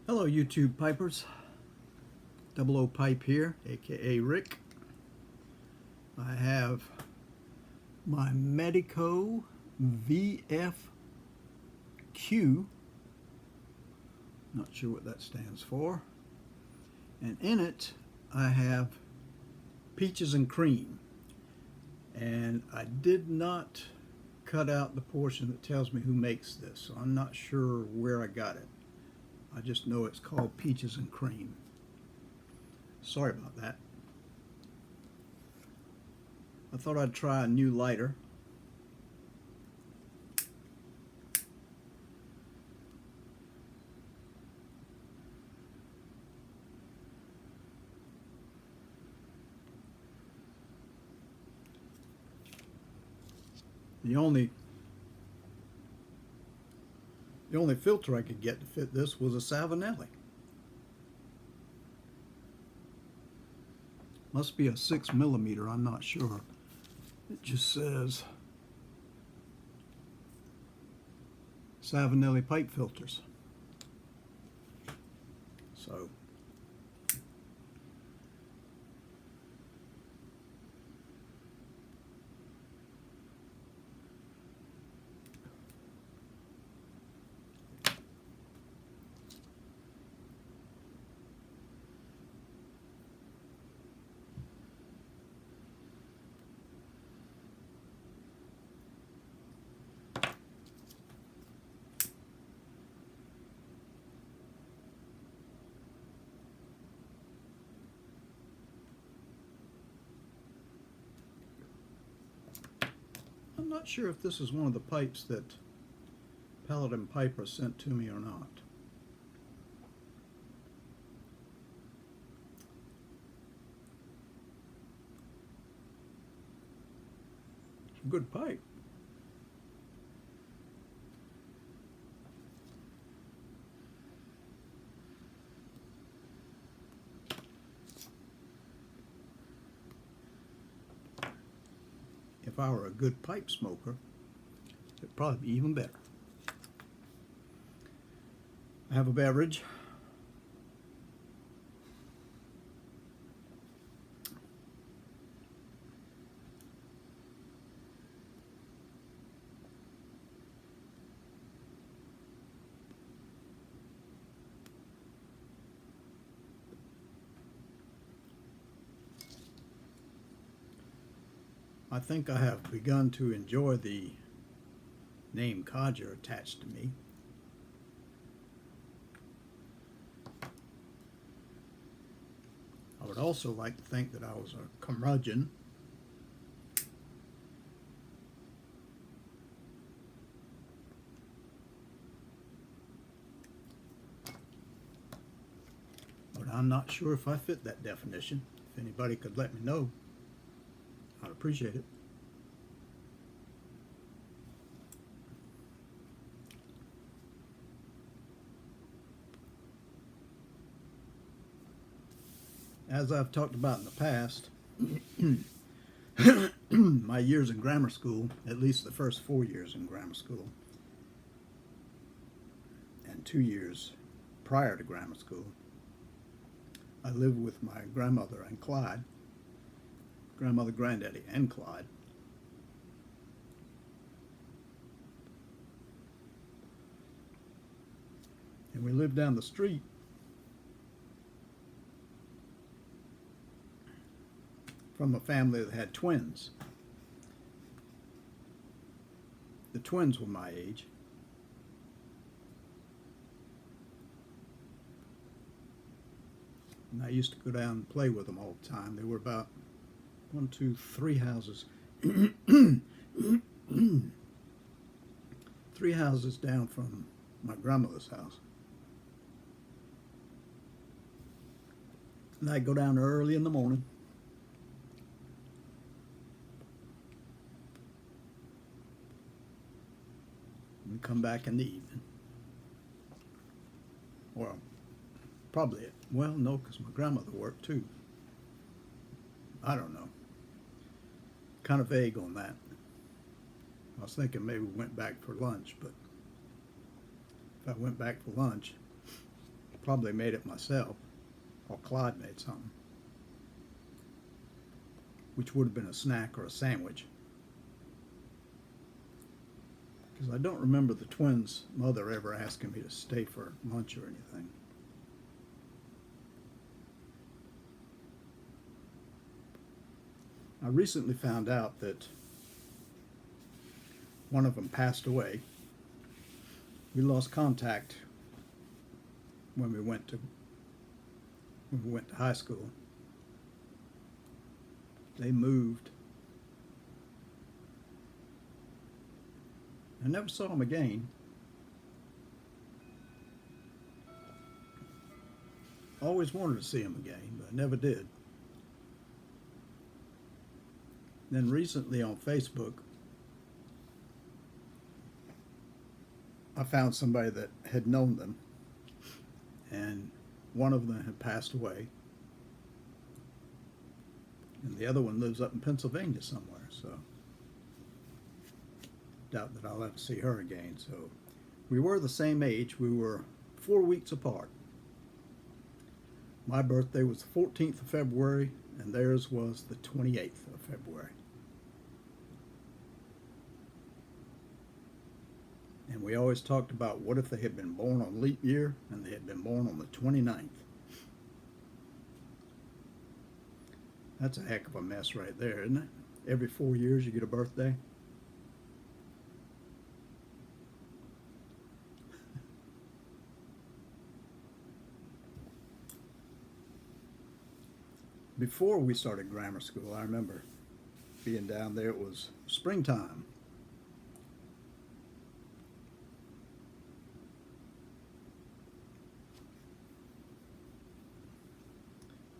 Hello YouTube Pipers, Double O Pipe here, aka Rick. I have my Medico VFQ, not sure what that stands for, and in it I have peaches and cream, and I did not cut out the portion that tells me who makes this, so I'm not sure where I got it. I just know it's called peaches and cream. Sorry about that. I thought I'd try a new lighter. The only filter I could get to fit this was a Savinelli. Must be a 6mm, I'm not sure. It just says Savinelli pipe filters. So I'm not sure if this is one of the pipes that Paladin Piper sent to me or not. It's a good pipe. If I were a good pipe smoker, it'd probably be even better. I have a beverage. I think I have begun to enjoy the name Codger attached to me. I would also like to think that I was a curmudgeon. But I'm not sure if I fit that definition. If anybody could let me know, I'd appreciate it. As I've talked about in the past, my years in grammar school, at least the first 4 years in grammar school, and 2 years prior to grammar school, I lived with my grandmother and Clyde, grandmother, granddaddy, and Clyde. And we lived down the street from a family that had twins. The twins were my age. And I used to go down and play with them all the time. They were about 1, 2, 3 houses. 3 houses down from my grandmother's house. And I'd go down early in the morning. And come back in the evening. Well, probably, well, no, because my grandmother worked too. I don't know. Kind of vague on that. I was thinking maybe we went back for lunch, but if I went back for lunch, probably made it myself, or Clyde made something, which would have been a snack or a sandwich. Because I don't remember the twins' mother ever asking me to stay for lunch or anything. I recently found out that one of them passed away. We lost contact when we went to high school. They moved. I never saw him again. Always wanted to see him again, but I never did. Then recently on Facebook, I found somebody that had known them, and one of them had passed away, and the other one lives up in Pennsylvania somewhere, so doubt that I'll ever see her again. So we were the same age. We were 4 weeks apart. My birthday was the 14th of February, and theirs was the 28th of February. And we always talked about what if they had been born on leap year and they had been born on the 29th. That's a heck of a mess right there, isn't it? Every 4 years you get a birthday. Before we started grammar school, I remember being down there. It was springtime.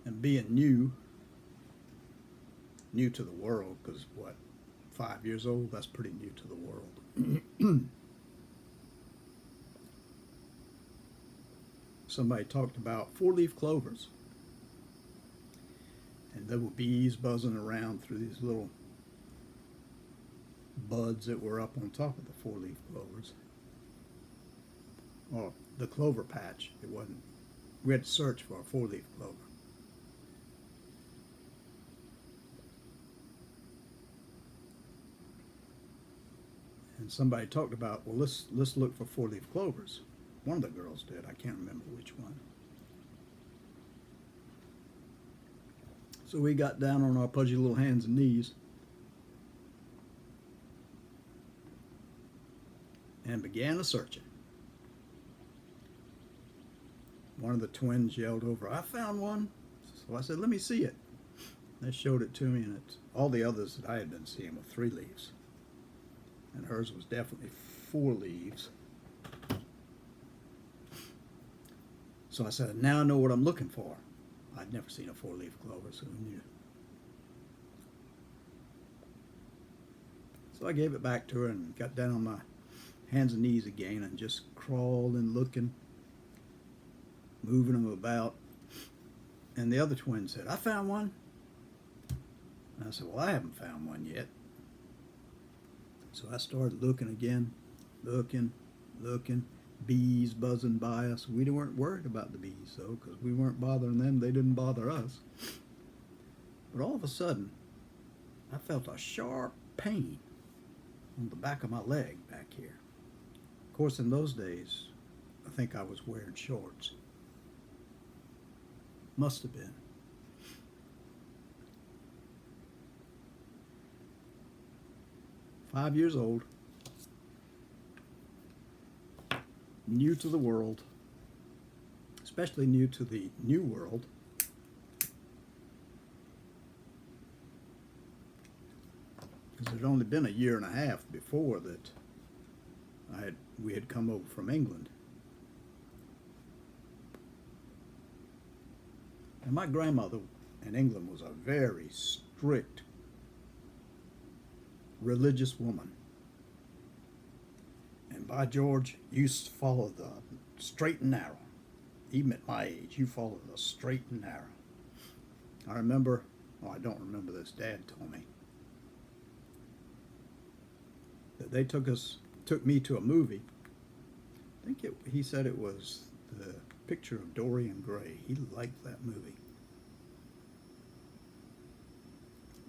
And being new to the world, because what, 5 years old, that's pretty new to the world. Somebody talked about four-leaf clovers. And there were bees buzzing around through these little buds that were up on top of the four-leaf clovers. Or the clover patch. It wasn't. We had to search for a four-leaf clover. And somebody talked about, well, let's look for four-leaf clovers. One of the girls did. I can't remember which one. So we got down on our pudgy little hands and knees and began a searching. One of the twins yelled over, "I found one." So I said, "Let me see it." They showed it to me, and all the others that I had been seeing were 3 leaves. And hers was definitely 4 leaves. So I said, now I know what I'm looking for. I'd never seen a 4-leaf clover, so I knew. So I gave it back to her and got down on my hands and knees again and just crawled and looking, moving them about. And the other twin said, "I found one." And I said, "Well, I haven't found one yet." So I started looking again, looking, bees buzzing by us. We weren't worried about the bees, though, because we weren't bothering them. They didn't bother us. But all of a sudden, I felt a sharp pain on the back of my leg back here. Of course, in those days, I think I was wearing shorts. Must have been. "5 years old, new to the world, especially new to the new world. Because it had only been a year and a half before that we had come over from England. And my grandmother in England was a very strict religious woman. And by George, you used to follow the straight and narrow. Even at my age, you followed the straight and narrow. I remember, I don't remember this, Dad told me, that they took me to a movie. I think he said it was the Picture of Dorian Gray. He liked that movie.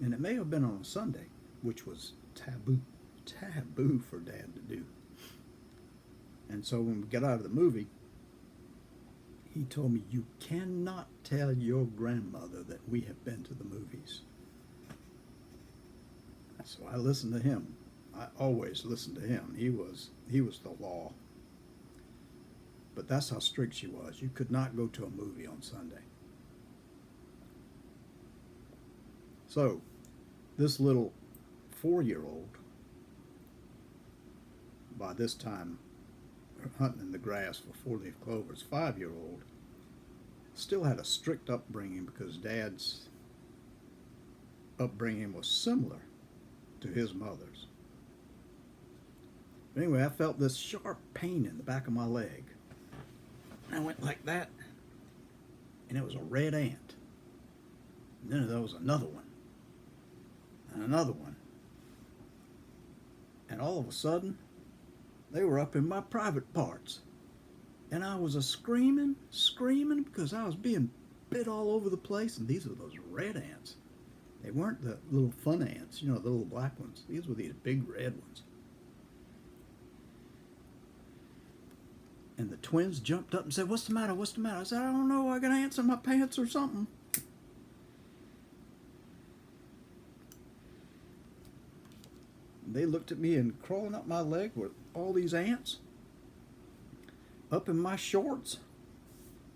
And it may have been on a Sunday, which was taboo for Dad to do. And so when we got out of the movie, he told me, "You cannot tell your grandmother that we have been to the movies." So I listened to him. I always listened to him. He was the law. But that's how strict she was. You could not go to a movie on Sunday. So this little 4-year-old, by this time hunting in the grass for 4-leaf clovers, 5-year-old, still had a strict upbringing because Dad's upbringing was similar to his mother's. But anyway, I felt this sharp pain in the back of my leg. And I went like that, and it was a red ant. And then there was another one, and another one. And all of a sudden, they were up in my private parts. And I was screaming because I was being bit all over the place. And these are those red ants. They weren't the little fun ants, the little black ones. These were these big red ones. And the twins jumped up and said, "What's the matter? What's the matter?" I said, "I don't know. I got ants in my pants or something." They looked at me, and crawling up my leg were all these ants up in my shorts,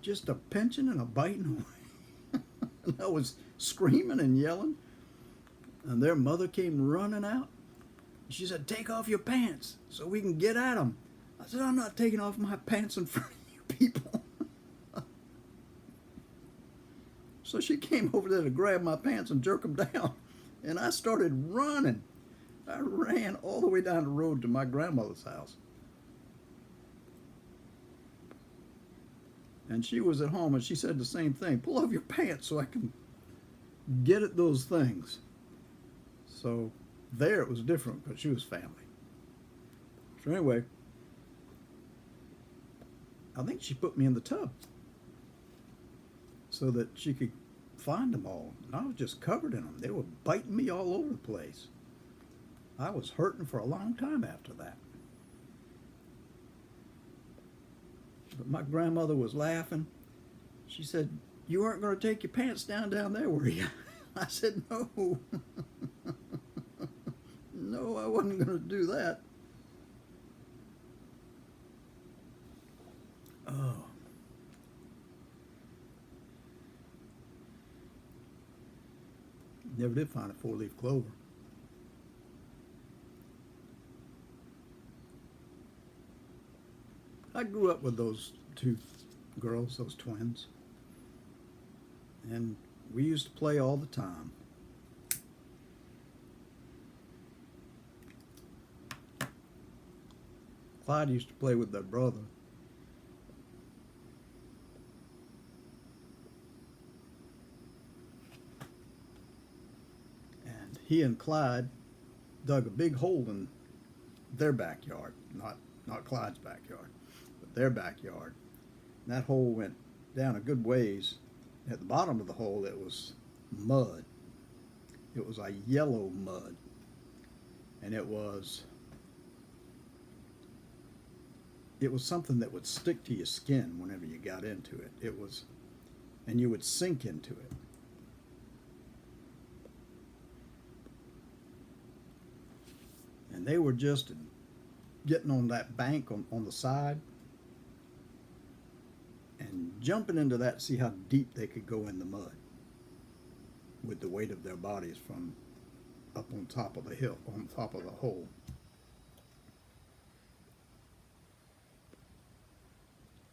just a pinching and a biting away. And I was screaming and yelling, and their mother came running out. She said, "Take off your pants so we can get at them." I said, "I'm not taking off my pants in front of you people." So she came over there to grab my pants and jerk them down, and I started running. I ran all the way down the road to my grandmother's house. And she was at home, and she said the same thing. "Pull off your pants so I can get at those things." So there it was different because she was family. So anyway, I think she put me in the tub so that she could find them all. And I was just covered in them. They were biting me all over the place. I was hurting for a long time after that. But my grandmother was laughing. She said, "You aren't going to take your pants down there, were you?" I said, "No." No, I wasn't going to do that. Oh. Never did find a 4-leaf clover. I grew up with those two girls, those twins, and we used to play all the time. Clyde used to play with their brother. And he and Clyde dug a big hole in their backyard, not Clyde's backyard, but their backyard. And that hole went down a good ways. At the bottom of the hole, it was mud. It was a yellow mud, and it was something that would stick to your skin whenever you got into it. And you would sink into it. And they were just getting on that bank on the side and jumping into that to see how deep they could go in the mud with the weight of their bodies from up on top of the hill, on top of the hole.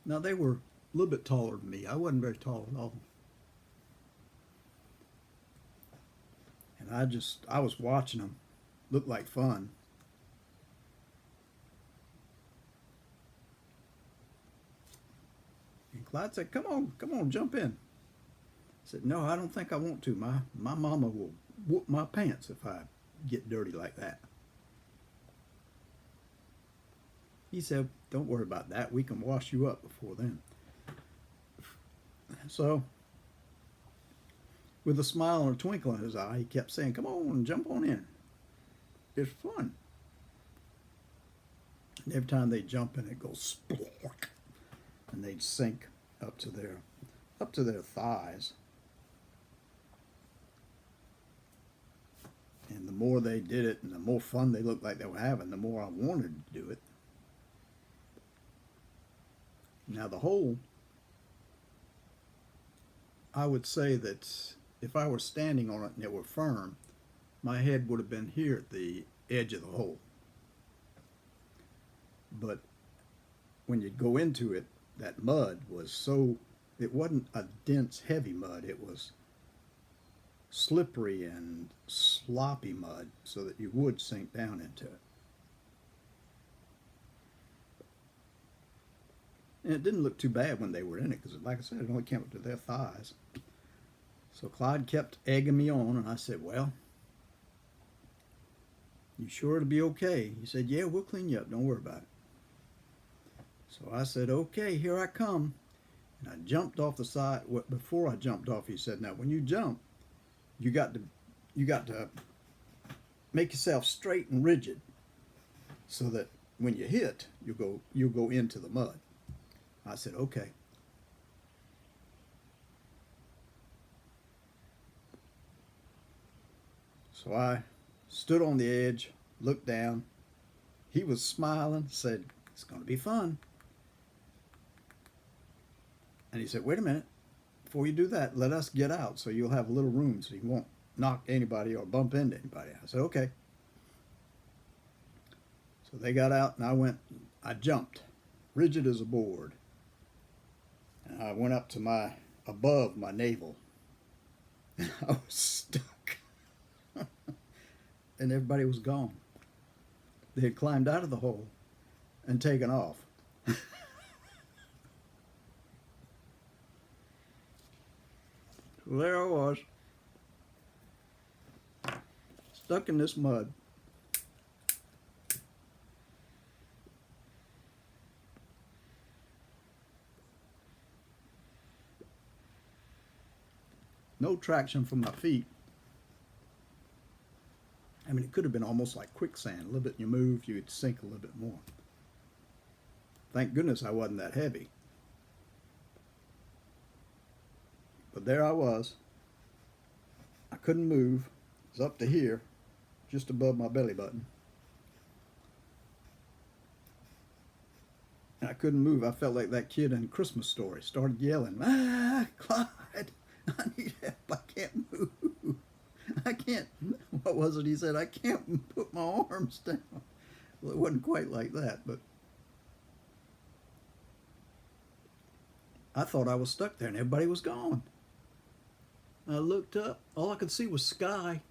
Now, they were a little bit taller than me. I wasn't very tall at all. And I was watching them. Looked like fun. And Clyde said, come on, jump in." I said, "No, I don't think I want to. My mama will whoop my pants if I get dirty like that." He said, "Don't worry about that. We can wash you up before then." So, with a smile and a twinkle in his eye, he kept saying, "Come on, jump on in. It's fun." And every time they jump in, it goes splork, and they'd sink up to their thighs. And the more they did it, and the more fun they looked like they were having, the more I wanted to do it. Now the hole, I would say that if I were standing on it and it were firm, my head would have been here at the edge of the hole. But when you'd go into it, that mud was so, it wasn't a dense, heavy mud. It was slippery and sloppy mud so that you would sink down into it. And it didn't look too bad when they were in it because, like I said, it only came up to their thighs. So Clyde kept egging me on, and I said, "Well, you sure it'll be okay?" He said, "Yeah, we'll clean you up. Don't worry about it." So I said, "Okay, here I come." And I jumped off the side. Before I jumped off, he said, "Now, when you jump, you got to make yourself straight and rigid so that when you hit, you'll go into the mud." I said, "Okay." So I stood on the edge, looked down. He was smiling, said, "It's going to be fun." And he said, "Wait a minute. Before you do that, let us get out so you'll have a little room so you won't knock anybody or bump into anybody." I said, "Okay." So they got out and I jumped, rigid as a board. And I went up to above my navel. And I was stuck. And everybody was gone. They had climbed out of the hole and taken off. So there I was, stuck in this mud. No traction from my feet. I mean, it could have been almost like quicksand. A little bit you move, you'd sink a little bit more. Thank goodness I wasn't that heavy. But there I was. I couldn't move. It was up to here, just above my belly button. And I couldn't move. I felt like that kid in Christmas Story. Started yelling, "Ah, Clyde, I need help. I can't move. I can't," what was it he said? "I can't put my arms down." Well, it wasn't quite like that, but I thought I was stuck there and everybody was gone. I looked up. All I could see was sky,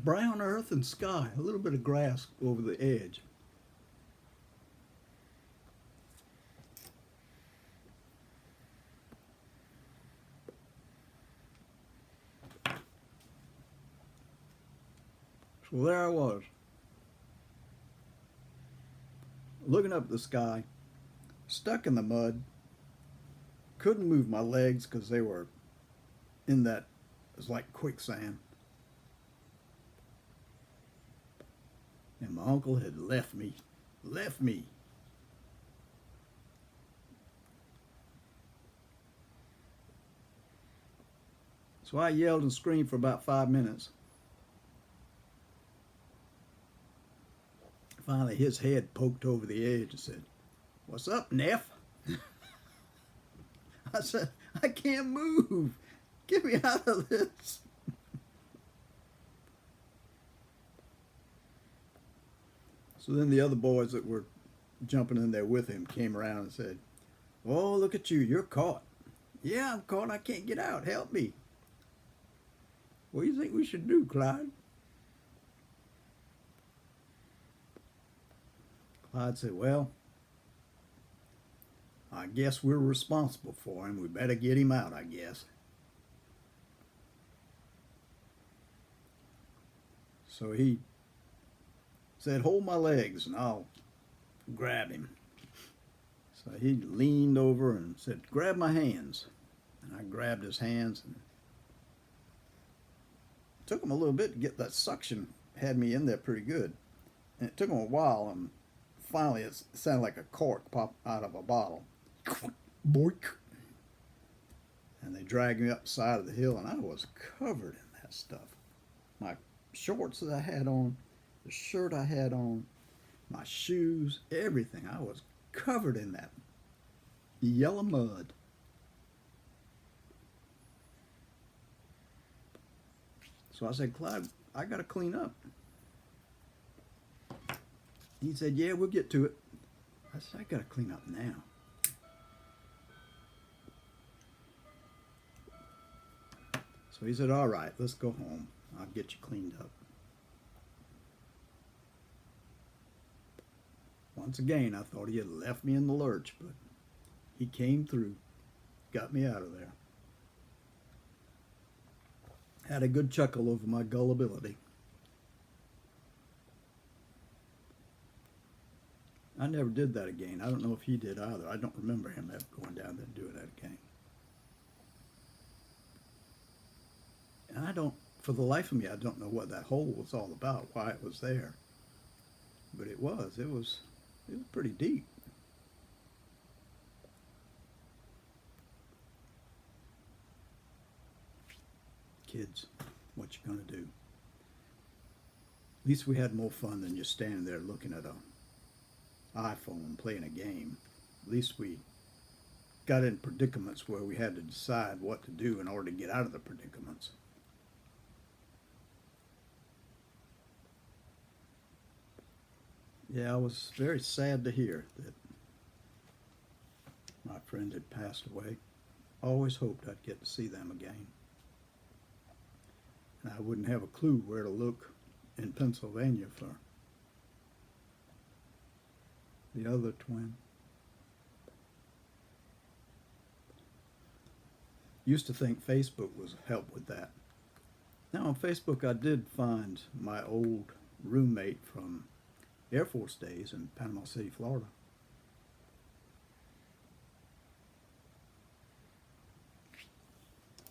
brown earth and sky, a little bit of grass over the edge. So there I was, looking up at the sky, stuck in the mud, couldn't move my legs because they were in that, it was like quicksand. And my uncle had left me. So I yelled and screamed for about 5 minutes. Finally, his head poked over the edge and said, "What's up, Neff?" I said, "I can't move. Get me out of this." So then the other boys that were jumping in there with him came around and said, "Oh, look at you. You're caught." "Yeah, I'm caught. I can't get out. Help me." "What do you think we should do, Clyde?" Clyde said, "Well, I guess we're responsible for him. We better get him out, I guess." So he said, "Hold my legs and I'll grab him." So he leaned over and said, "Grab my hands." I grabbed his hands, and it took him a little bit to get that suction, had me in there pretty good. And it took him a while, and finally it sounded like a cork pop out of a bottle. Boink. And they dragged me up the side of the hill, and I was covered in that stuff. My shorts that I had on, the shirt I had on, my shoes, everything. I was covered in that yellow mud. So I said, Clyde, I got to clean up. He said, yeah, we'll get to it. I said, I got to clean up now. So he said, all right, let's go home. I'll get you cleaned up. Once again, I thought he had left me in the lurch, but he came through, got me out of there. Had a good chuckle over my gullibility. I never did that again. I don't know if he did either. I don't remember him ever going down there and doing that again. And I don't, for the life of me, I don't know what that hole was all about, why it was there. But it was pretty deep. Kids, what you gonna do? At least we had more fun than just standing there looking at an iPhone playing a game. At least we got in predicaments where we had to decide what to do in order to get out of the predicaments. Yeah, I was very sad to hear that my friend had passed away. I always hoped I'd get to see them again. And I wouldn't have a clue where to look in Pennsylvania for the other twin. Used to think Facebook was help with that. Now on Facebook I did find my old roommate from Air Force days in Panama City, Florida.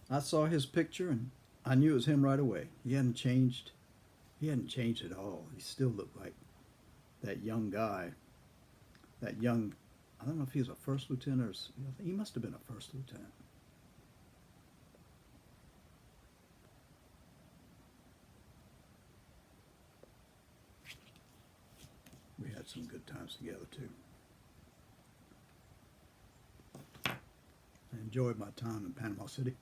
I saw his picture and I knew it was him right away. He hadn't changed. He hadn't changed at all. He still looked like that young guy. That young, I don't know if he was a first lieutenant or he must have been a first lieutenant. We had some good times together too. I enjoyed my time in Panama City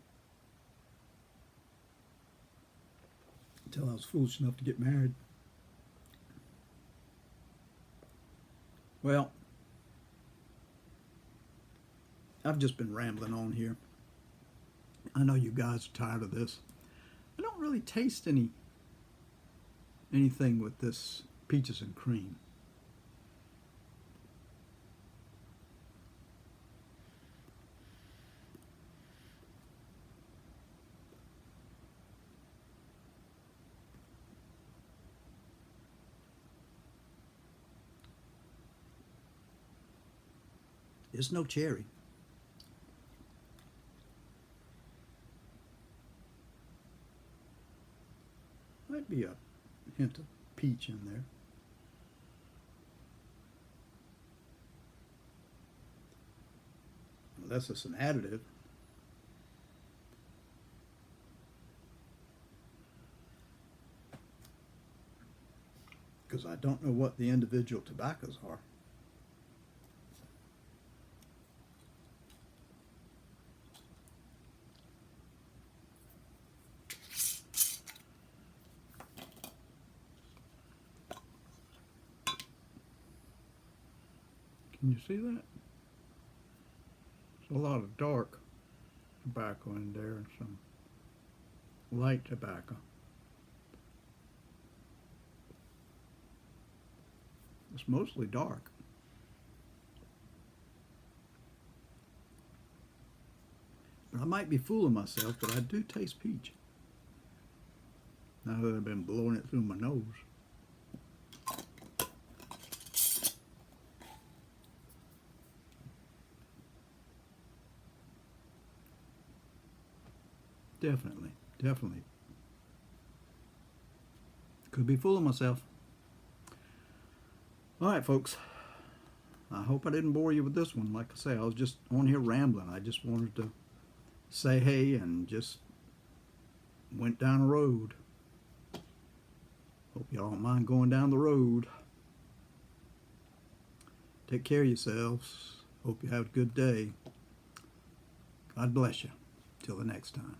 until I was foolish enough to get married. Well, I've just been rambling on here. I know you guys are tired of this. I don't really taste anything with this peaches and cream. There's no cherry. Might be a hint of peach in there. Unless it's an additive. Because I don't know what the individual tobaccos are. Can you see that? There's a lot of dark tobacco in there and some light tobacco. It's mostly dark. But I might be fooling myself, but I do taste peach. Now that I've been blowing it through my nose. Definitely, definitely. Could be fooling myself. All right, folks. I hope I didn't bore you with this one. Like I say, I was just on here rambling. I just wanted to say hey and just went down a road. Hope y'all don't mind going down the road. Take care of yourselves. Hope you have a good day. God bless you. Till the next time.